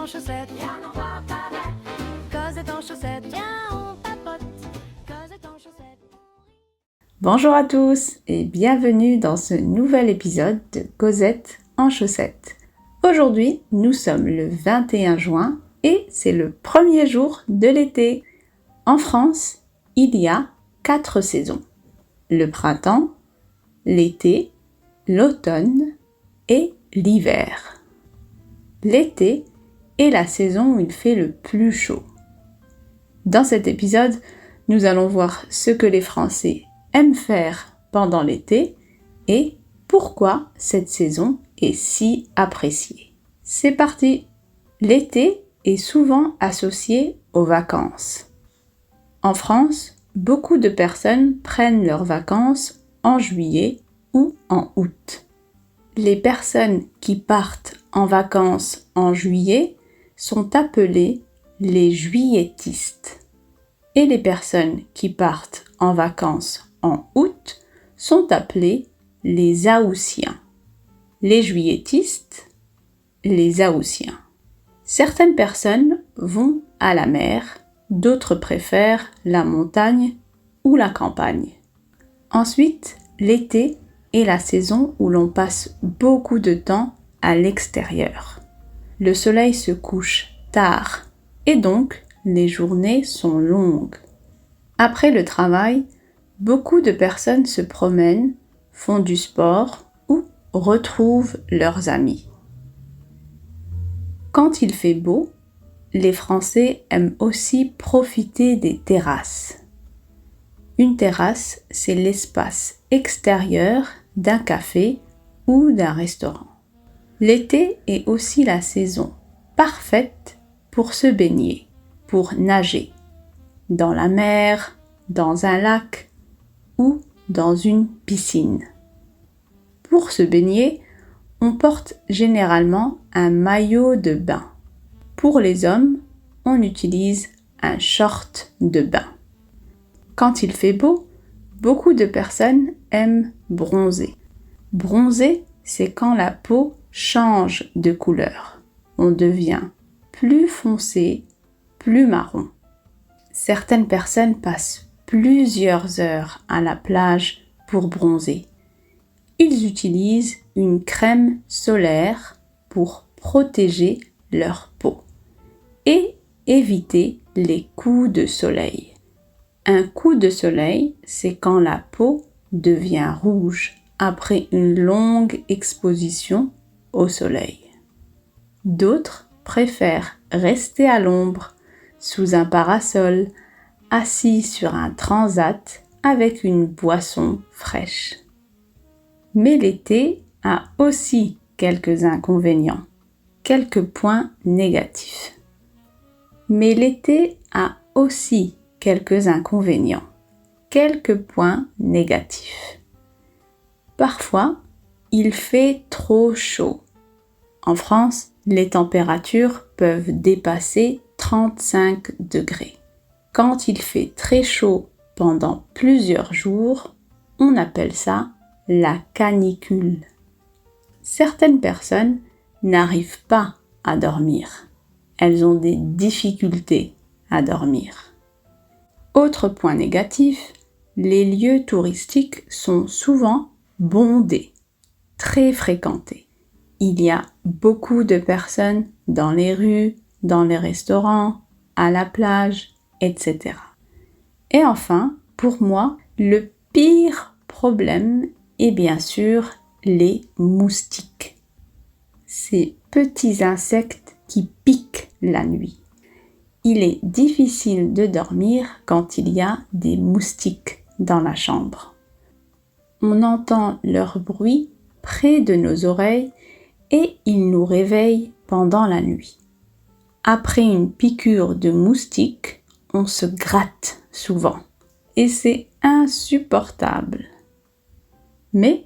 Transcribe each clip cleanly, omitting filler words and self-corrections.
en chaussettes, viens on va au cabaret. Cosette en chaussettes, viens on papote. Cosette en chaussettes. Bonjour à tous et bienvenue dans ce nouvel épisode de Cosette en chaussettes. Aujourd'hui, nous sommes le 21 juin et c'est le premier jour de l'été. En France, il y a 4 saisons. Le printemps, l'été, l'automne et l'hiver. L'été est la saison où il fait le plus chaud. Dans cet épisode, nous allons voir ce que les Français aiment faire pendant l'été et pourquoi cette saison est si appréciée. C'est parti! L'été est souvent associé aux vacances. En France, beaucoup de personnes prennent leurs vacances en juillet ou en août. Les personnes qui partent en vacances en juillet sont appelées les juilletistes. Et les personnes qui partent en vacances en août sont appelées les aoussiens. Les juilletistes, les aoussiens. Certaines personnes vont à la mer, d'autres préfèrent la montagne ou la campagne. Ensuite, l'été est la saison où l'on passe beaucoup de temps à l'extérieur. Le soleil se couche tard et donc les journées sont longues. Après le travail, beaucoup de personnes se promènent, font du sport ou retrouvent leurs amis. Quand il fait beau, les Français aiment aussi profiter des terrasses. Une terrasse, c'est l'espace extérieur d'un café ou d'un restaurant. L'été est aussi la saison parfaite pour se baigner, pour nager, dans la mer, dans un lac ou dans une piscine. Pour se baigner, on porte généralement un maillot de bain. Pour les hommes, on utilise un short de bain. Quand il fait beau, beaucoup de personnes aiment bronzer. Bronzer, c'est quand la peau change de couleur. On devient plus foncé, plus marron. Certaines personnes passent plusieurs heures à la plage pour bronzer. Ils utilisent une crème solaire pour protéger leur peau et éviter les coups de soleil. Un coup de soleil, c'est quand la peau devient rouge après une longue exposition au soleil. D'autres préfèrent rester à l'ombre, sous un parasol, assis sur un transat avec une boisson fraîche. Mais l'été a aussi quelques inconvénients, quelques points négatifs. Mais l'été a aussi quelques inconvénients, quelques points négatifs. Parfois, il fait trop chaud. En France, les températures peuvent dépasser 35 degrés. Quand il fait très chaud pendant plusieurs jours, on appelle ça la canicule. Certaines personnes n'arrivent pas à dormir. Elles ont des difficultés à dormir. Autre point négatif, les lieux touristiques sont souvent bondés, très fréquentés. Il y a beaucoup de personnes dans les rues, dans les restaurants, à la plage, etc. Et enfin, pour moi, le pire problème est bien sûr les moustiques. Ces petits insectes qui piquent la nuit. Il est difficile de dormir quand il y a des moustiques dans la chambre. On entend leur bruit près de nos oreilles et ils nous réveillent pendant la nuit. Après une piqûre de moustique, on se gratte souvent et c'est insupportable. Mais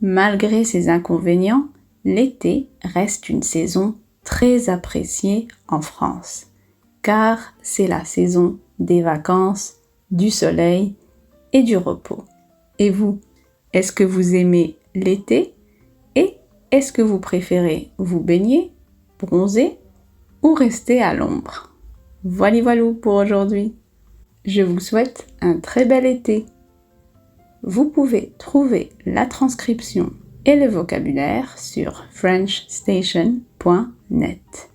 malgré ces inconvénients, l'été reste une saison très appréciée en France, car c'est la saison des vacances, du soleil et du repos. Et vous, est-ce que vous aimez l'été? Et est-ce que vous préférez vous baigner, bronzer ou rester à l'ombre. Voilà pour aujourd'hui. Je vous souhaite un très bel été. Vous pouvez trouver la transcription et le vocabulaire sur frenchstation.net.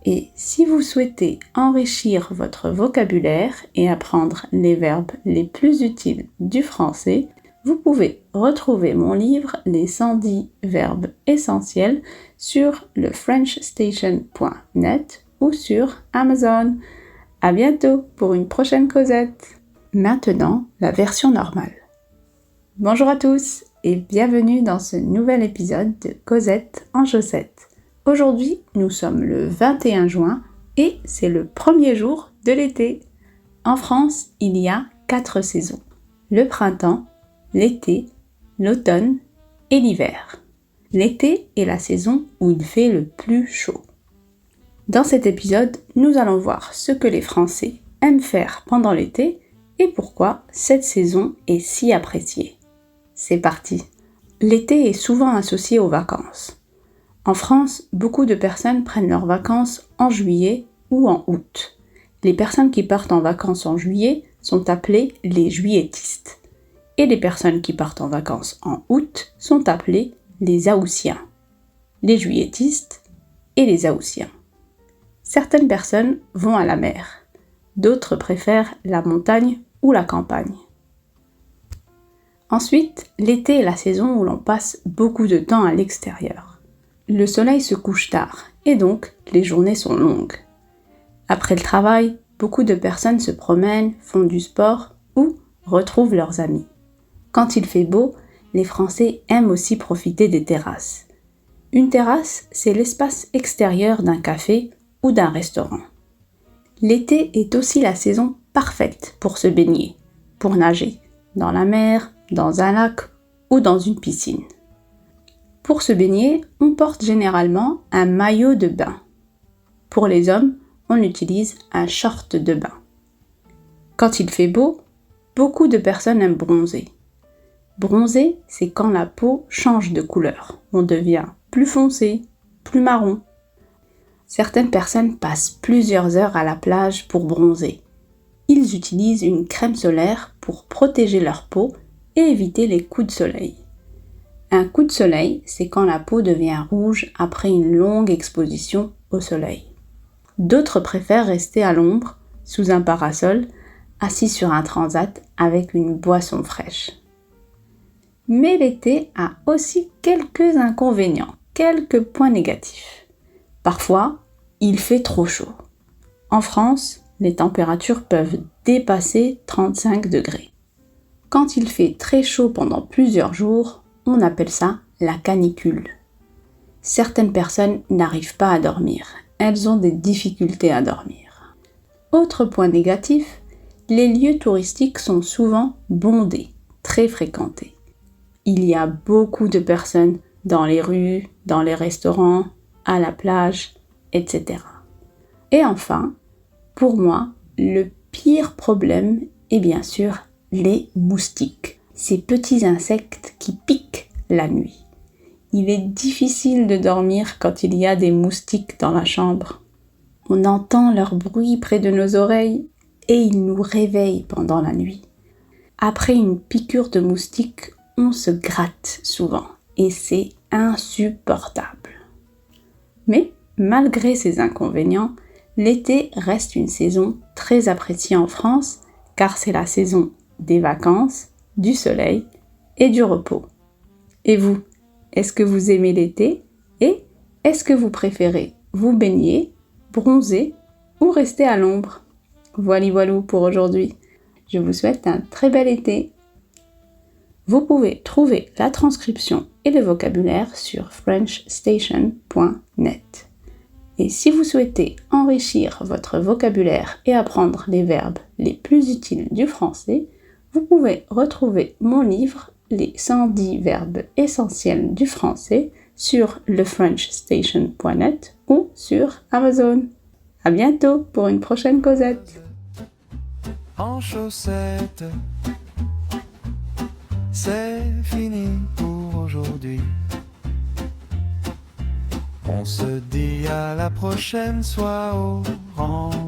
Et si vous souhaitez enrichir votre vocabulaire et apprendre les verbes les plus utiles du français, vous pouvez retrouver mon livre Les 110 verbes essentiels sur le frenchstation.net ou sur Amazon. À bientôt pour une prochaine causette. Maintenant, la version normale. Bonjour à tous et bienvenue dans ce nouvel épisode de Cosette en chaussettes. Aujourd'hui, nous sommes le 21 juin et c'est le premier jour de l'été. En France, il y a 4 saisons. Le printemps, l'été, l'automne et l'hiver. L'été est la saison où il fait le plus chaud. Dans cet épisode, nous allons voir ce que les Français aiment faire pendant l'été et pourquoi cette saison est si appréciée. C'est parti. L'été est souvent associé aux vacances. En France, beaucoup de personnes prennent leurs vacances en juillet ou en août. Les personnes qui partent en vacances en juillet sont appelées les juilletistes. Et les personnes qui partent en vacances en août sont appelées les Haussiens. Les juilletistes et les Haussiens. Certaines personnes vont à la mer. D'autres préfèrent la montagne ou la campagne. Ensuite, l'été est la saison où l'on passe beaucoup de temps à l'extérieur. Le soleil se couche tard et donc les journées sont longues. Après le travail, beaucoup de personnes se promènent, font du sport ou retrouvent leurs amis. Quand il fait beau, les Français aiment aussi profiter des terrasses. Une terrasse, c'est l'espace extérieur d'un café ou d'un restaurant. L'été est aussi la saison parfaite pour se baigner, pour nager, dans la mer, dans un lac ou dans une piscine. Pour se baigner, on porte généralement un maillot de bain. Pour les hommes, on utilise un short de bain. Quand il fait beau, beaucoup de personnes aiment bronzer. Bronzer, c'est quand la peau change de couleur. On devient plus foncé, plus marron. Certaines personnes passent plusieurs heures à la plage pour bronzer. Ils utilisent une crème solaire pour protéger leur peau et éviter les coups de soleil. Un coup de soleil, c'est quand la peau devient rouge après une longue exposition au soleil. D'autres préfèrent rester à l'ombre, sous un parasol, assis sur un transat avec une boisson fraîche. Mais l'été a aussi quelques inconvénients, quelques points négatifs. Parfois, il fait trop chaud. En France, les températures peuvent dépasser 35 degrés. Quand il fait très chaud pendant plusieurs jours, on appelle ça la canicule. Certaines personnes n'arrivent pas à dormir. Elles ont des difficultés à dormir. Autre point négatif, les lieux touristiques sont souvent bondés, très fréquentés. Il y a beaucoup de personnes dans les rues, dans les restaurants, à la plage, etc. Et enfin, pour moi, le pire problème est bien sûr les moustiques. Ces petits insectes qui piquent la nuit. Il est difficile de dormir quand il y a des moustiques dans la chambre. On entend leur bruit près de nos oreilles et ils nous réveillent pendant la nuit. Après une piqûre de moustique, on se gratte souvent et c'est insupportable. Mais malgré ces inconvénients, l'été reste une saison très appréciée en France car c'est la saison des vacances, du soleil et du repos. Et vous, est-ce que vous aimez l'été? Et est-ce que vous préférez vous baigner, bronzer ou rester à l'ombre? Voilà pour aujourd'hui. Je vous souhaite un très bel été. Vous pouvez trouver la transcription et le vocabulaire sur frenchstation.net. Et si vous souhaitez enrichir votre vocabulaire et apprendre les verbes les plus utiles du français, vous pouvez retrouver mon livre Les 110 verbes essentiels du français sur lefrenchstation.net ou sur Amazon. À bientôt pour une prochaine causette. En chaussettes, c'est fini pour aujourd'hui. On se dit à la prochaine, sois au rendez-vous.